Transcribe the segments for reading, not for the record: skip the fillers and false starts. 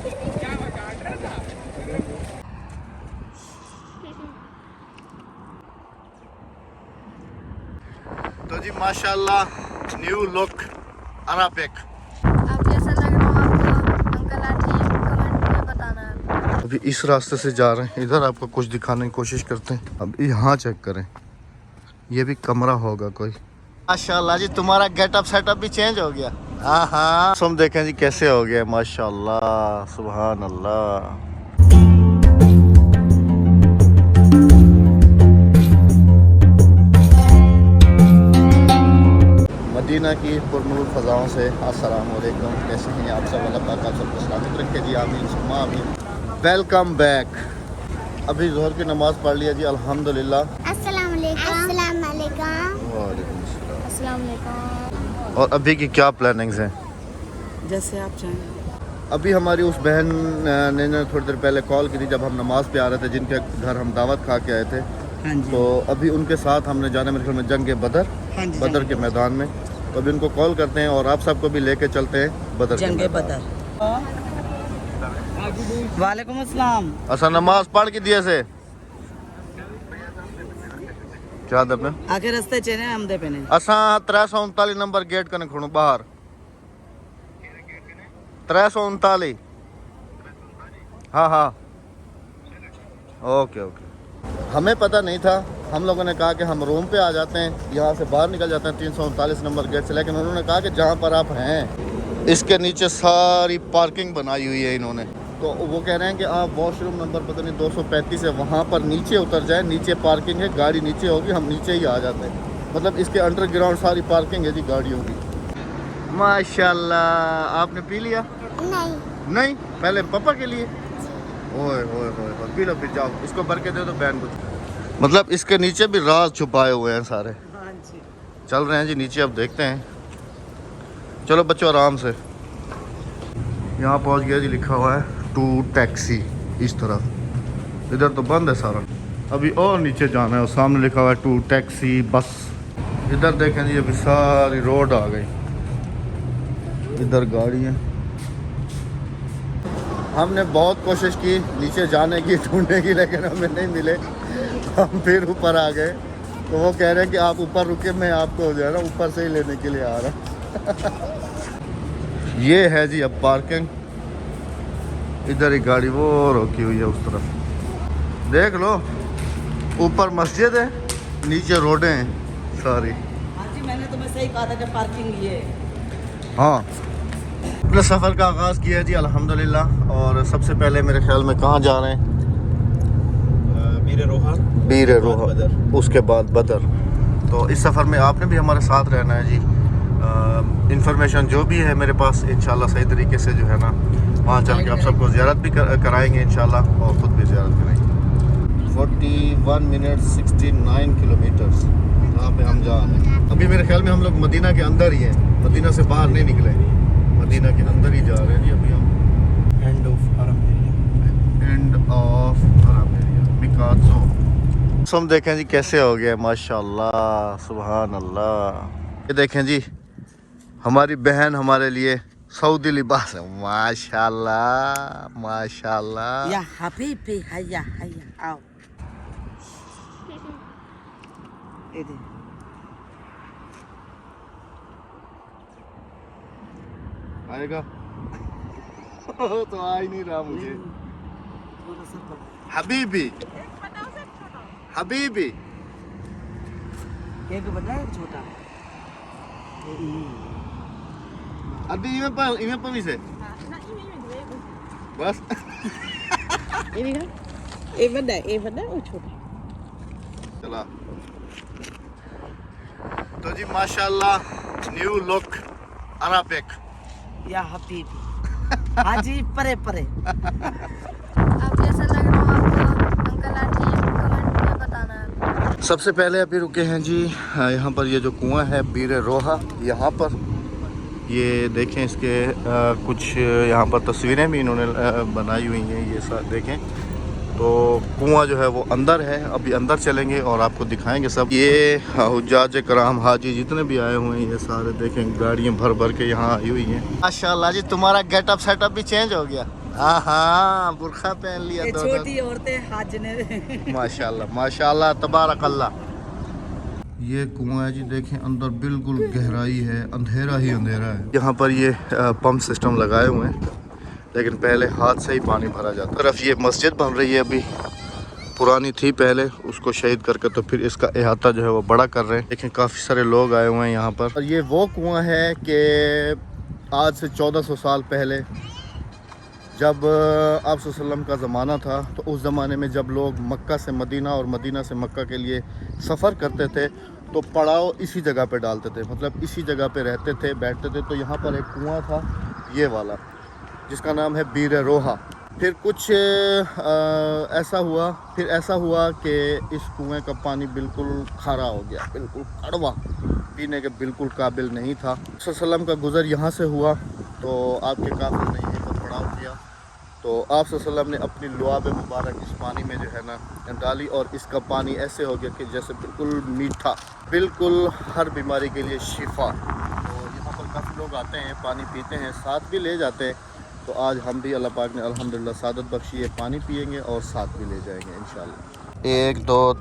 तो जी माशाल्लाह new look Arabic. अब कैसा लग रहा है आपको अंकल आंटी कमेंट में बताना है। अभी इस रास्ते से जा रहे हैं, इधर आपको कुछ दिखाने की कोशिश करते हैं। अब यहाँ चेक करें, ये भी कमरा होगा कोई। माशाल्लाह जी तुम्हारा गेटअप सेटअप भी चेंज हो गया। हाँ हाँ तुम देखें जी कैसे हो गया, माशाल्लाह सुभान अल्लाह। मदीना की पुरनूर फ़ज़ाओं से अस्सलाम वालेकुम। कैसे हैं आप सब? अल्लाह पाक आप सबको सलामत रखे जी, आमीन सुम्मा आमीन। Welcome back. अभी ज़ोहर की नमाज़ पढ़ लिया जी अल्हम्दुलिल्लाह। अस्सलाम वालेकुम। वालेकुम अस्सलाम। अस्सलाम वालेकुम। और अभी की क्या प्लानिंग्स हैं? जैसे आप चाहें। अभी हमारी उस बहन ने थोड़ी देर पहले कॉल की थी जब हम नमाज़ पे आ रहे थे, जिनके घर हम दावत खा के आए थे। हाँ जी। तो अभी उनके साथ हमने जाना मेरे ख्याल में जंग बदर, हाँ जी, बदर के मैदान में। तो अभी उनको कॉल करते हैं और आप सबको भी लेके चलते हैं बदर के जंगे मैदान। बदर। वालेकुम अस्सलाम। असा नमाज पढ़ के दिए से क्या दब में आगे रास्ते चले हम दे पेने। असा 339 नंबर गेट कने खड़ो बाहर। 339। हाँ हाँ ओके ओके। हमें पता नहीं था, हम लोगों ने कहा कि हम रूम पे आ जाते हैं, यहाँ से बाहर निकल जाते हैं 339 नंबर गेट से। लेकिन उन्होंने कहा कि जहाँ पर आप हैं इसके नीचे सारी पार्किंग बनाई हुई है इन्होंने। तो वो कह रहे हैं कि आप वॉशरूम नंबर पता नहीं 235 है, वहाँ पर नीचे उतर जाए, नीचे पार्किंग है, गाड़ी नीचे होगी, हम नीचे ही आ जाते हैं। मतलब इसके अंडरग्राउंड सारी पार्किंग है जी गाड़ियों की। माशाल्लाह। आपने पी लिया? नहीं पहले पापा के लिए। ओए ओए ओए पी लो, फिर जाओ इसको भर के दे दो बहन को। मतलब इसके नीचे भी राज छुपाए हुए हैं सारे। हाँ जी। चल रहे हैं जी नीचे, अब देखते हैं। चलो बच्चों आराम से। यहाँ पहुँच गया जी, लिखा हुआ है टू टैक्सी इस तरफ। इधर तो बंद है सारा, अभी और नीचे जाना है। और सामने लिखा हुआ है टू टैक्सी बस। इधर देखें जी अभी सारी रोड आ गई, इधर गाड़ी है। हमने बहुत कोशिश की नीचे जाने की, ढूंढने की, लेकिन हमें नहीं मिले। हम फिर ऊपर आ गए। तो वो कह रहे हैं कि आप ऊपर रुके, मैं आपको जो है ना ऊपर से ही लेने के लिए आ रहा। ये है जी अब पार्किंग। इधर एक गाड़ी वो रोकी हुई है उस तरफ, देख लो। ऊपर मस्जिद है, नीचे रोडें हैं सारी। हाँ जी, मैंने तुम्हें सही कहा था कि पार्किंग ये। हाँ अपने सफ़र का आगाज़ किया है जी अल्हम्दुलिल्लाह। और सबसे पहले मेरे ख्याल में कहाँ जा रहे हैं? बीर रोहा, उसके बाद बदर। तो इस सफ़र में आपने भी हमारे साथ रहना है जी। इंफॉर्मेशन जो भी है मेरे पास इंशाल्लाह सही तरीके से जो है ना वहाँ चल के आप सबको ज़ियारत भी कराएंगे इंशाल्लाह, और ख़ुद भी ज़ियारत करेंगे। 41 मिनट 69 किलोमीटर्स जहाँ पे हम जा रहे हैं। अभी मेरे ख्याल में हम लोग मदीना के अंदर ही हैं, मदीना से बाहर नहीं निकले, मदीना के अंदर ही जा रहे हैं जी। अभी हम एंड ऑफ अरब एरिया मिकातो। हम देखें जी कैसे हो गया, माशाल्लाह सुभान अल्लाह। ये देखें जी हमारी बहन हमारे लिए सऊदी लिबास है, माशाल्लाह माशाल्लाह। या हबीबी हया हया आओ। इधर आएगा। तो आ ही नहीं रहा मुझे। थोड़ा सा पकड़। हबीबी हबीबी। एक बड़ा है छोटा। अभी इमें पर से बस। ये बड़ा वो छोटा। चला तो जी माशाल्लाह न्यू लुक अराबिक। या हबीबी। हाँ जी परे परे। अब कैसा लग रहा है आपको अंकल आंटी कमेंट में बताना है। सबसे पहले अभी रुके हैं जी यहाँ पर, ये जो कुआं है बीर रोहा, यहाँ पर ये देखें इसके कुछ यहाँ पर तस्वीरें भी इन्होंने बनाई हुई हैं। ये सब देखें तो कुआं जो है वो अंदर है। अभी अंदर चलेंगे और आपको दिखाएंगे सब। ये हुज्जाज कराम हाजी जितने भी आए हुए हैं ये सारे देखें, गाड़ियाँ भर भर के यहाँ आई हुई हैं। माशाल्लाह जी तुम्हारा गेटअप सेटअप भी चेंज हो गया। हाँ बुरखा पहन लिया ये दोनों। छोटी औरतें हज ने माशाल्लाह माशाल्लाह तबारक अल्लाह। ये कुआं है जी, देखें अंदर बिल्कुल गहराई है, अंधेरा ही अंधेरा है। यहाँ पर ये पंप सिस्टम लगाए हुए हैं, लेकिन पहले हाथ से ही पानी भरा जाता। तरफ ये मस्जिद बन रही है, अभी पुरानी थी पहले, उसको शहीद करके तो फिर इसका अहाता जो है वो बड़ा कर रहे हैं। लेकिन काफ़ी सारे लोग आए हुए हैं यहाँ पर। और ये वो कुआं है कि आज से 1400 साल पहले जब आप सल्लम का ज़माना था, तो उस ज़माने में जब लोग मक्का से मदीना और मदीना से मक्का के लिए सफ़र करते थे तो पड़ाव इसी जगह पे डालते थे, मतलब इसी जगह पे रहते थे, बैठते थे। तो यहाँ पर एक कुआं था ये वाला, जिसका नाम है बीर रोहा। फिर कुछ ऐसा हुआ कि इस कुएं का पानी बिल्कुल खारा हो गया, बिल्कुल कड़वा, पीने के बिल्कुल काबिल नहीं था। सल्लम का गुज़र यहाँ से हुआ तो आपके काफिर ने यहीं पर पड़ाव किया। तो आप सल्लम ने अपनी लुआब मुबारक इस पानी में जो है ना डाली, और इसका पानी ऐसे हो गया कि जैसे बिल्कुल मीठा, बिल्कुल हर बीमारी के लिए शिफा। तो यहाँ पर काफ़ी लोग आते हैं, पानी पीते हैं, साथ भी ले जाते हैं। तो आज हम भी अल्लाह पाक ने अल्हम्दुलिल्लाह सादत बख्शी है, पानी पिएंगे और साथ भी ले जाएंगे इंशाल्लाह। 1 2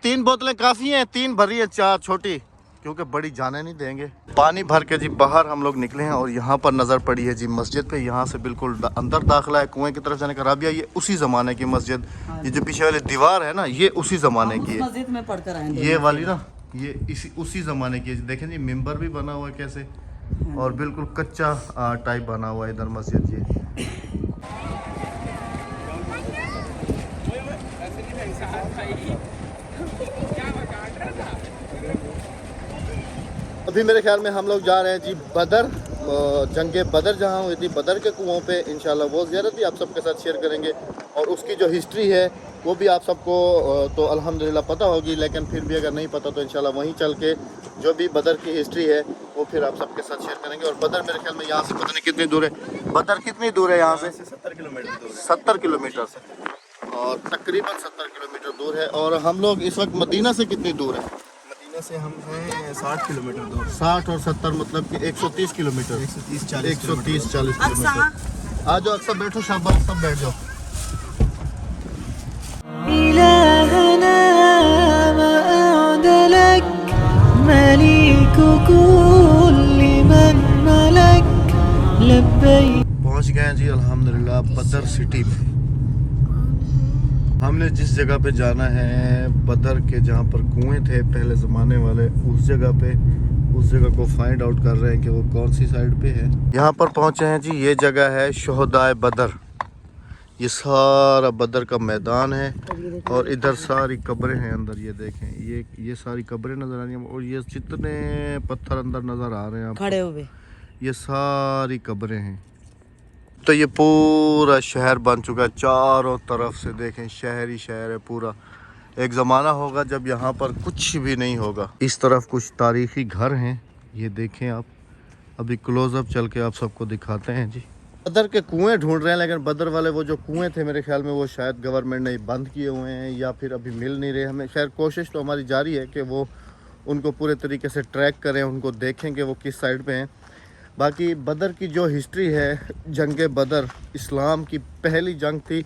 3 बोतलें काफ़ी हैं, 3 भरी है, 4 छोटी, क्योंकि बड़ी जाने नहीं देंगे। पानी भर के जी बाहर हम लोग निकले हैं और यहाँ पर नज़र पड़ी है जी मस्जिद पे। यहाँ से बिल्कुल अंदर दाखिला है कुएं की तरफ जाने का। राबिया ये उसी ज़माने की मस्जिद, ये जो पीछे वाली दीवार है ना, ये उसी ज़माने की है। मस्जिद में पढ़कर आए ये वाली ना, ये उसी ज़माने की है। देखें जी मिंबर भी बना हुआ है कैसे, और बिल्कुल कच्चा टाइप बना हुआ है इधर मस्जिद। ये अभी मेरे ख्याल में हम लोग जा रहे हैं जी बदर, जंगे बदर जहाँ हुई थी, बदर के कुओं पे इंशाल्लाह वो ज़ियारत भी आप सबके साथ शेयर करेंगे। और उसकी जो हिस्ट्री है वो भी आप सबको तो अल्हम्दुलिल्लाह पता होगी, लेकिन फिर भी अगर नहीं पता तो इंशाल्लाह वहीं चल के जो भी बदर की हिस्ट्री है वो फिर आप सबके साथ शेयर करेंगे। और बदर मेरे ख्याल में यहाँ से पता नहीं कितनी दूर है, बदर कितनी दूर है यहाँ से? 70 किलोमीटर दूर है। 70 किलोमीटर से, और तकरीबन 70 किलोमीटर दूर है। और हम लोग इस वक्त मदीना से कितनी दूर है? से हम हैं 60 किलोमीटर दूर। 60 और 70 मतलब कि 130 किलोमीटर, 130-40 किलोमीटर। आ जाओ अक्सर, बैठो, शाबाश, सब बैठ जाओ। पहुंच गए हैं जी अल्हम्दुलिल्लाह बदर सिटी में। हमने जिस जगह पे जाना है, बदर के जहाँ पर कुएं थे पहले ज़माने वाले, उस जगह को फाइंड आउट कर रहे हैं कि वो कौन सी साइड पे है। यहाँ पर पहुँचे हैं जी, ये जगह है शुहदाए बदर। ये सारा बदर का मैदान है और इधर सारी कब्रें हैं अंदर। ये देखें, ये सारी कब्रें नज़र आ रही हैं, और ये जितने पत्थर अंदर नज़र आ रहे हैं खड़े हुए, ये सारी कब्रें हैं। तो ये पूरा शहर बन चुका है, चारों तरफ से देखें शहर ही शहर है पूरा। एक ज़माना होगा जब यहाँ पर कुछ भी नहीं होगा। इस तरफ कुछ तारीखी घर हैं, ये देखें आप। अभी क्लोज़अप चल के आप सबको दिखाते हैं जी। बदर के कुएं ढूंढ रहे हैं, लेकिन बदर वाले वो जो कुएं थे मेरे ख्याल में वो शायद गवर्नमेंट ने बंद किए हुए हैं, या फिर अभी मिल नहीं रहे हमें। खैर कोशिश तो हमारी जारी है कि वो उनको पूरे तरीके से ट्रैक करें, उनको देखें कि वो किस साइड पे हैं। बाकी बदर की जो हिस्ट्री है, जंग बदर इस्लाम की पहली जंग थी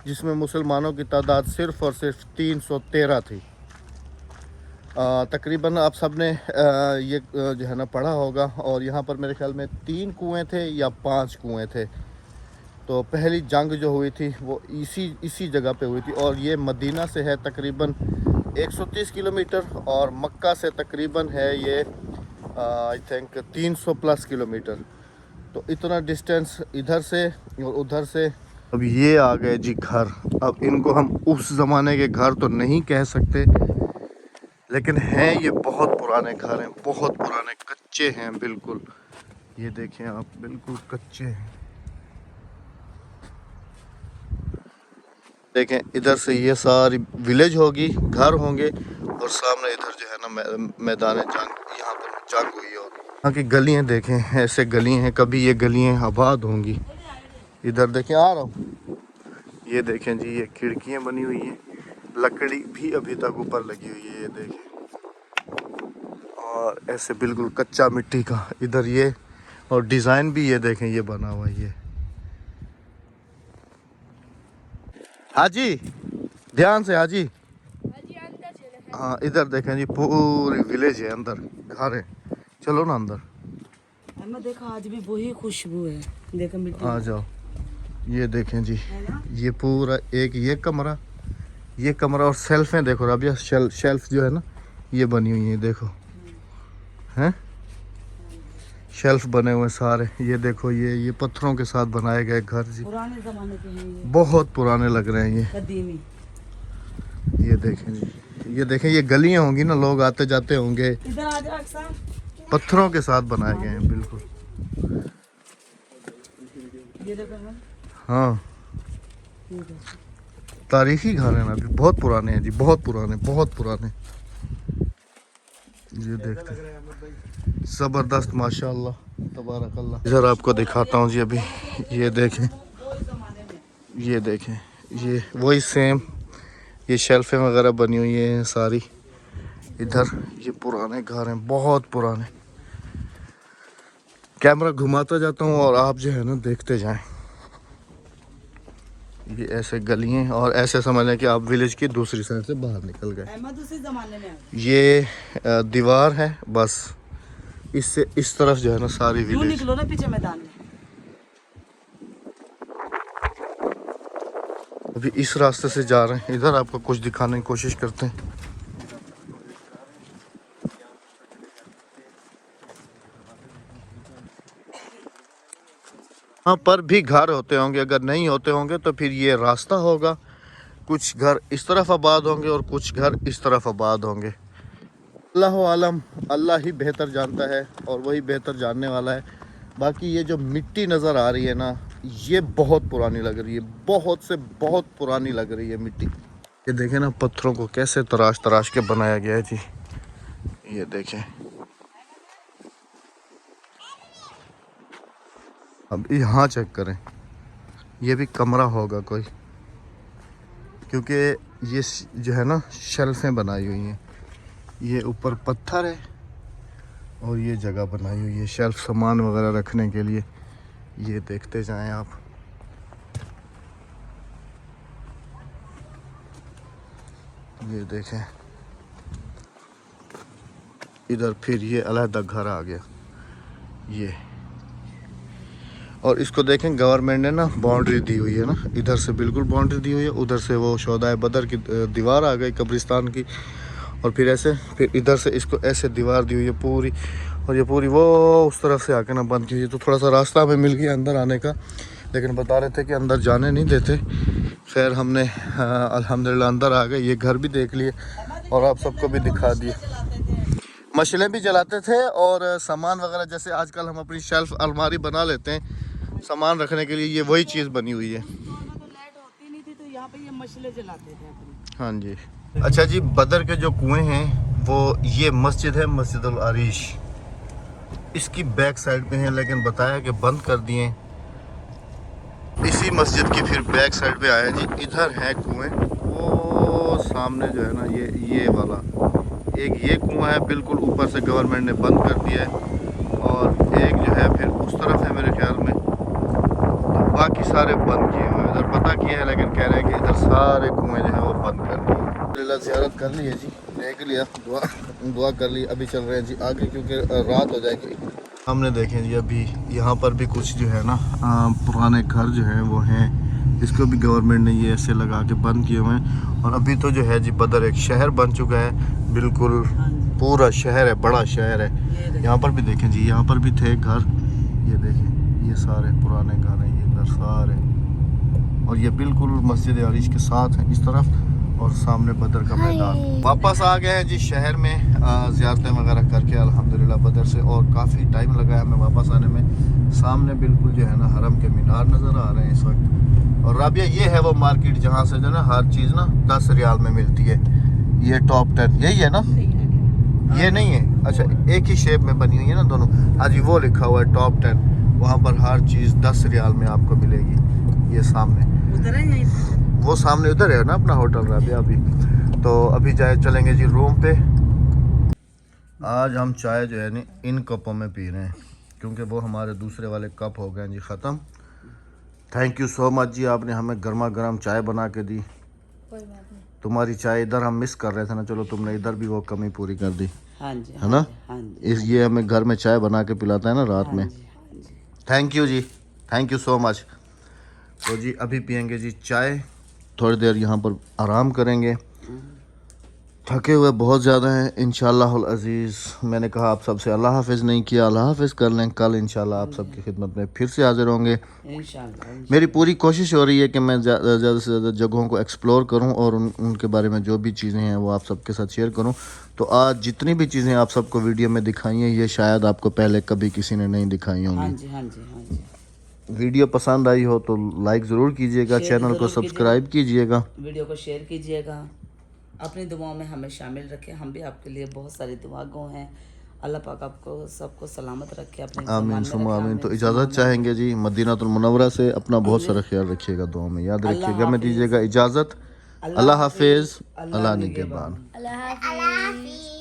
जिसमें मुसलमानों की तादाद सिर्फ़ और सिर्फ 313 थी। तकरीबन आप सब ने ये जो है ना पढ़ा होगा। और यहाँ पर मेरे ख्याल में 3 कुएं थे या 5 कुएं थे। तो पहली जंग जो हुई थी वो इसी जगह पे हुई थी। और ये मदीना से है तकरीबन 130 किलोमीटर, और मक्का से तकरीबन है ये आई थिंक 300 प्लस किलोमीटर। तो इतना डिस्टेंस इधर से और उधर से। अब ये आ गए जी घर। अब इनको हम उस ज़माने के घर तो नहीं कह सकते, लेकिन हैं ये बहुत पुराने घर हैं, बहुत पुराने, कच्चे हैं बिल्कुल। ये देखें आप, बिल्कुल कच्चे हैं। देखें इधर से ये सारी विलेज होगी, घर होंगे, और सामने इधर जो है ना मैदान जंग, यहाँ पर जंग हुई होगी। यहाँ की गलियाँ देखें, ऐसे गलियाँ हैं, कभी ये गलियाँ आबाद होंगी। इधर देखें, आ रहा हूँ, ये देखें जी, ये खिड़कियाँ बनी हुई हैं, लकड़ी भी अभी तक ऊपर लगी हुई है, ये देखें। और ऐसे बिल्कुल कच्चा मिट्टी का इधर ये, और डिज़ाइन भी ये देखें ये बना हुआ है। हाजी ध्यान से हाजी। हाँ इधर देखें जी पूरी विलेज है, अंदर घर है। चलो ना अंदर। मैं देखा आज भी वही खुशबू है, देखो मिट्टी। आ जाओ। ये देखें जी, ये पूरा एक ये कमरा और शेल्फें देखो राबिया, शेल्फ जो है ना ये बनी हुई है, देखो हैं शेल्फ बने हुए सारे। ये देखो ये पत्थरों के साथ बनाए गए घर जी, पुराने जमाने के हैं ये, बहुत पुराने लग रहे हैं ये। कदीमी। ये देखें जी, ये देखें ये गलियां होंगी ना, लोग आते जाते होंगे। इधर आ जा अक्सर। पत्थरों के साथ बनाए गए हैं बिल्कुल। ये देखो ना। हाँ तारीखी घर हैं अभी, बहुत पुराने हैं जी, बहुत पुराने। ये देखते हैं जबरदस्त माशाल्लाह तबारकल्लाह। इधर आपको दिखाता हूँ जी अभी। ये देखें ये वही सेम ये शेल्फें वगैरह बनी हुई हैं सारी। इधर ये पुराने घर हैं, बहुत पुराने। कैमरा घुमाता जाता हूँ और आप जो है ना देखते जाएं। ये ऐसे गलियां और ऐसे समझ लें कि आप विलेज की दूसरी साइड से बाहर निकल गए। दूसरे जमाने में ये दीवार है बस, इससे इस तरफ जो है ना सारी यूं विलेज। निकलो ना पीछे मैदान में। अभी इस रास्ते से जा रहे हैं, इधर आपको कुछ दिखाने की कोशिश करते हैं। हाँ पर भी घर होते होंगे, अगर नहीं होते होंगे तो फिर ये रास्ता होगा। कुछ घर इस तरफ आबाद होंगे और कुछ घर इस तरफ आबाद होंगे। अल्लाह आलम, अल्लाह ही बेहतर जानता है और वही बेहतर जानने वाला है। बाकी ये जो मिट्टी नज़र आ रही है ना, ये बहुत पुरानी लग रही है, बहुत से बहुत पुरानी लग रही है मिट्टी। ये देखें ना पत्थरों को कैसे तराश के बनाया गया है जी। ये देखें, अब यहाँ चेक करें, ये भी कमरा होगा कोई, क्योंकि ये जो है ना शेल्फें बनाई हुई हैं। ये ऊपर पत्थर है और ये जगह बनाई हुई है शेल्फ सामान वगैरह रखने के लिए। ये देखते जाएं आप। ये देखें इधर फिर ये अलग घर आ गया ये। और इसको देखें गवर्नमेंट ने ना बाउंड्री दी हुई है ना, इधर से बिल्कुल बाउंड्री दी हुई है, उधर से वो शोहदाए बदर की दीवार आ गई कब्रिस्तान की, और फिर ऐसे फिर इधर से इसको ऐसे दीवार दी हुई है पूरी, और ये पूरी वो उस तरफ से आके ना बंद की हुई है। तो थोड़ा सा रास्ता हमें मिल गया अंदर आने का, लेकिन बता रहे थे कि अंदर जाने नहीं देते। खैर हमने अल्हम्दुलिल्लाह अंदर आ गए, ये घर भी देख लिए और आप सबको भी दिखा दिए। मशलें भी जलाते थे और सामान वगैरह जैसे आजकल हम अपनी शेल्फ अलमारी बना लेते हैं सामान रखने के लिए, ये वही चीज़ बनी हुई है। लाइट होती नहीं थी तो यहाँ पे ये मशले जलाते थे अपनी। हाँ जी। अच्छा जी, बदर के जो कुएं हैं वो ये मस्जिद है, मस्जिद अल अरीश, इसकी बैक साइड पे है, लेकिन बताया कि बंद कर दिए। इसी मस्जिद की फिर बैक साइड पे आया जी, इधर है कुएं, वो सामने जो है ना ये वाला एक ये कुआं है, बिल्कुल ऊपर से गवर्नमेंट ने बंद कर दिया है, और एक जो है फिर उस तरफ है मेरे ख्याल में। तो बाकी सारे बंद किए हुए हैं, इधर पता किया है लेकिन कह रहे हैं कि इधर सारे कुएं जो है वो बंद कर दिए। अल्हम्दुलिल्लाह ज़ियारत कर ली है जी, देख लिया, दुआ कर ली। अभी चल रहे हैं जी आगे क्योंकि रात हो जाएगी। हमने देखें जी अभी यहाँ पर भी कुछ जो है ना पुराने घर जो हैं वो हैं, इसको भी गवर्नमेंट ने ये ऐसे लगा के बंद किए हुए हैं। और अभी तो जो है जी बदर एक शहर बन चुका है, बिल्कुल पूरा शहर है, बड़ा शहर है। यहाँ पर भी देखें जी, यहाँ पर भी थे घर, ये देखें ये सारे पुराने घर हैं, ये इधर सारे, और ये बिल्कुल मस्जिद अरीश के साथ है इस तरफ, और सामने बदर का मैदान। वापस आ गए हैं जी शहर में ज़ियारतें वगैरह करके अल्हम्दुलिल्लाह बदर से, और काफ़ी टाइम लगा है हमें वापस आने में। सामने बिल्कुल जो है ना हरम के मीनार नज़र आ रहे हैं इस वक्त। और राबिया ये है वो मार्केट जहाँ से जो ना हर चीज़ ना 10 रियाल में मिलती है। ये टॉप 10 यही है ना, ये नहीं है? अच्छा एक ही शेप में बनी हुई है ना दोनों। हाँ जी वो लिखा हुआ है टॉप 10, वहाँ पर हर चीज़ 10 रियाल में आपको मिलेगी। ये सामने उधर है यहीं, वो सामने उधर है ना अपना होटल राबिया। अभी तो अभी चलेंगे जी रूम पे। आज हम चाय जो है ना इन कपों में पी रहे हैं, क्योंकि वो हमारे दूसरे वाले कप हो गए जी ख़त्म। थैंक यू सो मच जी, आपने हमें गर्मा गर्म चाय बना के दी। कोई बात नहीं। तुम्हारी चाय इधर हम मिस कर रहे थे ना, चलो तुमने इधर भी वो कमी पूरी कर दी, हाँ जी, है ना। हाँ जी, इस ये हमें घर में चाय बना के पिलाता है ना रात में। हाँ जी। थैंक यू जी, थैंक यू सो मच। तो जी अभी पियेंगे जी चाय, थोड़ी देर यहाँ पर आराम करेंगे, थके हुए बहुत ज़्यादा हैं। इंशाल्लाह अज़ीज़, मैंने कहा आप सबसे अल्लाह हाफ़िज़ नहीं किया, अल्लाह हाफ़िज़ कर लें। कल इंशाल्लाह आप सबकी खिदमत में फिर से हाज़िर होंगे। इंशाल्लाह। मेरी पूरी कोशिश हो रही है कि मैं ज़्यादा से ज़्यादा जगहों को एक्सप्लोर करूं और उनके बारे में जो भी चीज़ें हैं वो आप सबके साथ शेयर करूं। तो आज जितनी भी चीज़ें आप सबको वीडियो में दिखाई हैं, ये शायद आपको पहले कभी किसी ने नहीं दिखाई हाँ होंगी। जी, हाँ जी, हाँ जी। वीडियो पसंद आई हो तो लाइक ज़रूर कीजिएगा, शेयर चैनल को ज़रूर सब्सक्राइब कीजिएगा। वीडियो को शेयर कीजिएगा, अपनी दुआओं में हमें शामिल रखें। हम भी आपके लिए बहुत सारी दुआ गो हैं। अल्लाह पाक आपको सबको सलामत रखे, अपने आमीन ईमान में सुमा रखे। आमीन। तो आमीन सुमा इजाज़त आमीन। चाहेंगे जी मदीनातुल मुनव्वरा से। अपना बहुत सारा ख्याल रखिएगा, दुआ में याद अल्लाह रखिएगा। मैं हाफिज़। दीजिएगा इजाज़त। अल्लाह हाफिज़, अल्लाह निगहबान। अल्लाह हाफिज़।